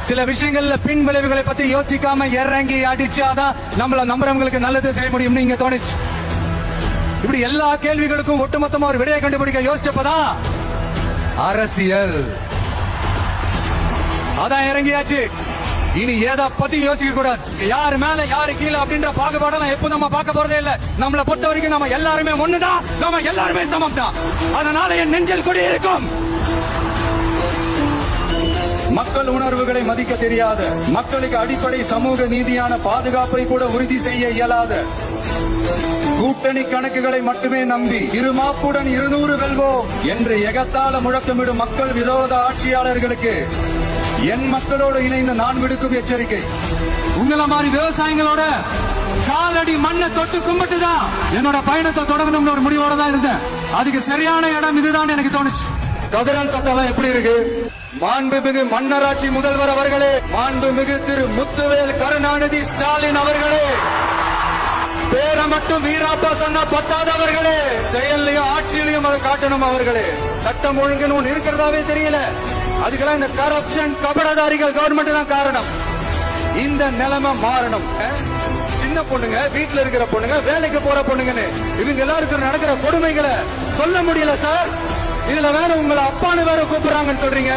சில விஷயங்கள்ல பின் விளைவுகளை பத்தி யோசிக்காம இறங்கி அடிச்சாதான் நம்மள நம்புறவங்களுக்கு நல்லது செய்ய முடியும் நீங்க தோணுச்சு. இப்படி எல்லா கேள்விகளுக்கும் ஒட்டுமொத்தமா ஒரு விடையை கண்டுபிடிக்க யோசிச்சப்பதான் அரசியல் அதான் இறங்கியாச்சு. இனி எதை பத்தி யோசிக்க கூடாது. யாரு மேல யாரு கீழே அப்படின்ற பாகுபாடெல்லாம் எப்போ நம்ம பார்க்க போறதே இல்ல. நம்மளை பொறுத்த வரைக்கும் நம்ம எல்லாருமே ஒண்ணுதான், நம்ம எல்லாருமே சமம் தான். அதனால என் நெஞ்சில் கொடி இருக்கும். மக்கள் உணர்வுகளை மதிக்க தெரியாத, மக்களுக்கு அடிப்படை சமூக நீதியான பாதுகாப்பை கூட உறுதி செய்ய இயலாத, கூட்டணி கணக்குகளை மட்டுமே நம்பி இருமாப்புடன் 200 வெல்வோம் என்று எகத்தால முழக்கமிடும் மக்கள் விரோத ஆட்சியாளர்களுக்கு என் மக்களோடு இணைந்து நான் விடுக்கும் எச்சரிக்கை. உங்களை மாதிரி விவசாயிகளோட காலடி மண்ணை தொட்டு கும்பிட்டுதான் என்னோட பயணத்தை தொடங்கணும்னு ஒரு முடிவோட தான் இருந்தேன். அதுக்கு சரியான இடம் இதுதான் எனக்கு தோணுச்சு. கதிரன் சட்டம் எப்படி இருக்கு? மாண்புமிகு மன்னராட்சி முதல்வர் அவர்களே, மாண்புமிகு திரு முத்துவேல் கருணாநிதி ஸ்டாலின் அவர்களே, பேர மட்டும் வீராப்பா சொன்ன பத்தாதவர்களே, செயல்லையும் ஆட்சியிலையும் அதை காட்டணும் அவர்களே. சட்டம் ஒழுங்குன்னு ஒண்ணு இருக்கிறதாவே தெரியல. அதுக்கெல்லாம் இந்த கரப்ஷன் கபடதாரிகள் கவர்மெண்ட் தான் காரணம். இந்த நிலைமை மாறணும். சின்ன பொண்ணுங்க, வீட்டுல இருக்கிற பொண்ணுங்க, வேலைக்கு போற பொண்ணுங்கன்னு இவங்க எல்லாருக்கும் நடக்கிற கொடுமைகளை சொல்ல முடியல சார். இதுல வேற உங்களை அப்பான்னு வேற கூப்பிடுறாங்கன்னு சொல்றீங்க.